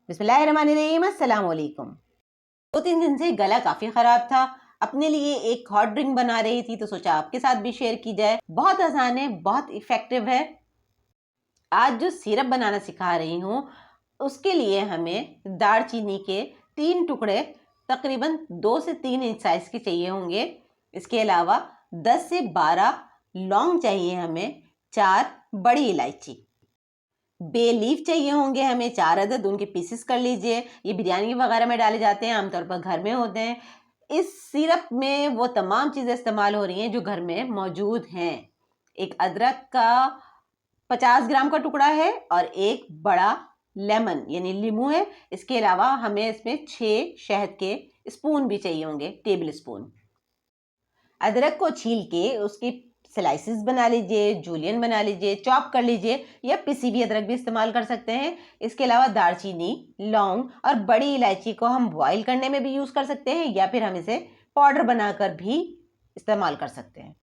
बिस्मिल्लाहिर्रहमानिर्रहीम, अस्सलाम वालेकुम। 2-3 दिन से गला काफ़ी ख़राब था। अपने लिए एक हॉट ड्रिंक बना रही थी तो सोचा आपके साथ भी शेयर की जाए। बहुत आसान है, बहुत इफ़ेक्टिव है। आज जो सिरप बनाना सिखा रही हूँ उसके लिए हमें दालचीनी के 3 टुकड़े तकरीबन 2 से 3 इंच साइज़ के चाहिए होंगे। इसके अलावा 10 से 12 लौंग चाहिए हमें, 4 बड़ी इलायची, बे लीफ चाहिए होंगे हमें 4 अदद, उनके पीसेस कर लीजिए। ये बिरयानी वगैरह में डाले जाते हैं, आमतौर पर घर में होते हैं। इस सिरप में वो तमाम चीज़ें इस्तेमाल हो रही हैं जो घर में मौजूद हैं। एक अदरक का 50 ग्राम का टुकड़ा है और एक बड़ा लेमन यानी नींबू है। इसके अलावा हमें इसमें 6 शहद के स्पून भी चाहिए होंगे, टेबल स्पून। अदरक को छील के उसकी स्लाइसिस बना लीजिए, जूलियन बना लीजिए, चॉप कर लीजिए या पिसी हुई अदरक भी इस्तेमाल कर सकते हैं। इसके अलावा दालचीनी, लौंग और बड़ी इलायची को हम बॉईल करने में भी यूज़ कर सकते हैं या फिर हम इसे पाउडर बनाकर भी इस्तेमाल कर सकते हैं।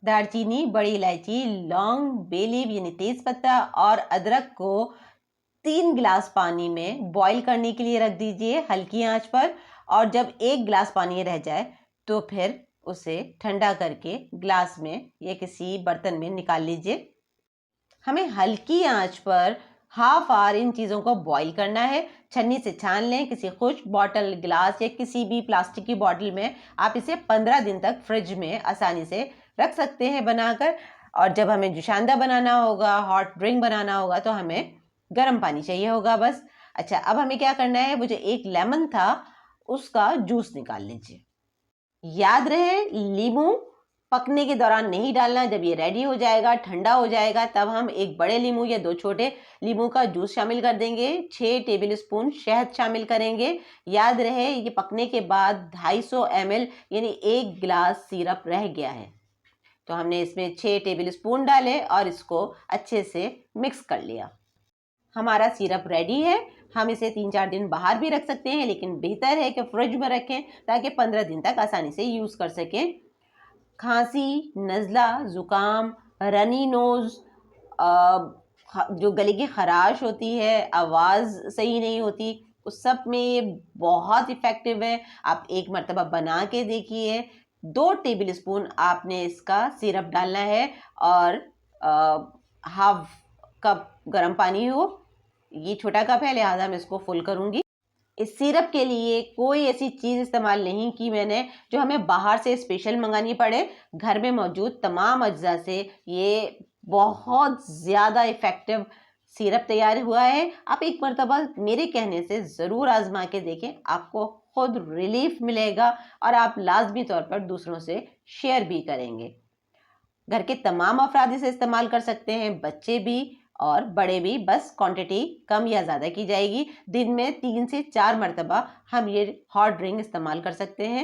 दालचीनी, बड़ी इलायची, लौंग, बे लीफ यानी तेज पत्ता और अदरक को 3 गिलास पानी में बॉईल करने के लिए रख दीजिए हल्की आंच पर। और जब 1 गिलास पानी रह जाए तो फिर उसे ठंडा करके ग्लास में या किसी बर्तन में निकाल लीजिए। हमें हल्की आंच पर हाफ आवर इन चीज़ों को बॉईल करना है। छन्नी से छान लें। किसी खुश्क बॉटल, गिलास या किसी भी प्लास्टिक की बॉटल में आप इसे 15 दिन तक फ्रिज में आसानी से रख सकते हैं बनाकर। और जब हमें जुशांदा बनाना होगा, हॉट ड्रिंक बनाना होगा तो हमें गर्म पानी चाहिए होगा बस। अच्छा, अब हमें क्या करना है, वो जो एक लेमन था उसका जूस निकाल लीजिए। याद रहे, नींबू पकने के दौरान नहीं डालना। जब ये रेडी हो जाएगा, ठंडा हो जाएगा, तब हम एक बड़े नींबू या 2 छोटे नींबू का जूस शामिल कर देंगे। 6 टेबल स्पून शहद शामिल करेंगे। याद रहे, ये पकने के बाद 250 ml यानी 1 गिलास सिरप रह गया है तो हमने इसमें 6 टेबल स्पून डाले और इसको अच्छे से मिक्स कर लिया। हमारा सिरप रेडी है। हम इसे 3-4 दिन बाहर भी रख सकते हैं, लेकिन बेहतर है कि फ्रिज में रखें ताकि 15 दिन तक आसानी से यूज़ कर सकें। खांसी, नज़ला, ज़ुकाम, रनी नोज़, जो गले की खराश होती है, आवाज़ सही नहीं होती, उस सब में ये बहुत इफ़ेक्टिव है। आप एक मरतबा बना के देखिए। 2 टेबल स्पून आपने इसका सिरप डालना है और हाफ कप गर्म पानी हो। ये छोटा कप है लिहाजा मैं इसको फुल करूँगी। इस सिरप के लिए कोई ऐसी चीज़ इस्तेमाल नहीं की मैंने जो हमें बाहर से स्पेशल मंगानी पड़े। घर में मौजूद तमाम अज्जा से ये बहुत ज़्यादा इफ़ेक्टिव सिरप तैयार हुआ है। आप एक मरतबा मेरे कहने से ज़रूर आजमा के देखें, आपको खुद रिलीफ मिलेगा और आप लाजमी तौर पर दूसरों से शेयर भी करेंगे। घर के तमाम अफराद इसे इस्तेमाल कर सकते हैं, बच्चे भी और बड़े भी। बस क्वांटिटी कम या ज़्यादा की जाएगी। दिन में 3 से 4 मरतबा हम ये हॉट ड्रिंक इस्तेमाल कर सकते हैं।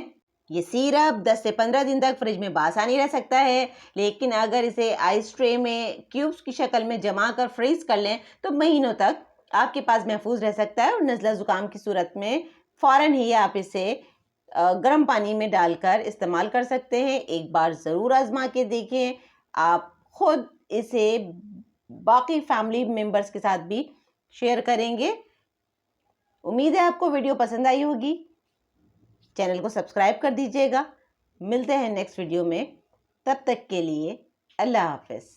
ये सिरप 10 से 15 दिन तक फ्रिज में बासानी रह सकता है, लेकिन अगर इसे आइस ट्रे में क्यूब्स की शक्ल में जमा कर फ्रीज कर लें तो महीनों तक आपके पास महफूज रह सकता है। और नज़ला ज़ुकाम की सूरत में फ़ौरन ही आप इसे गर्म पानी में डालकर इस्तेमाल कर सकते हैं। एक बार ज़रूर आजमा के देखें। आप खुद इसे बाकी फैमिली मेम्बर्स के साथ भी शेयर करेंगे। उम्मीद है आपको वीडियो पसंद आई होगी। चैनल को सब्सक्राइब कर दीजिएगा। मिलते हैं नेक्स्ट वीडियो में। तब तक के लिए अल्लाह हाफ़िज़।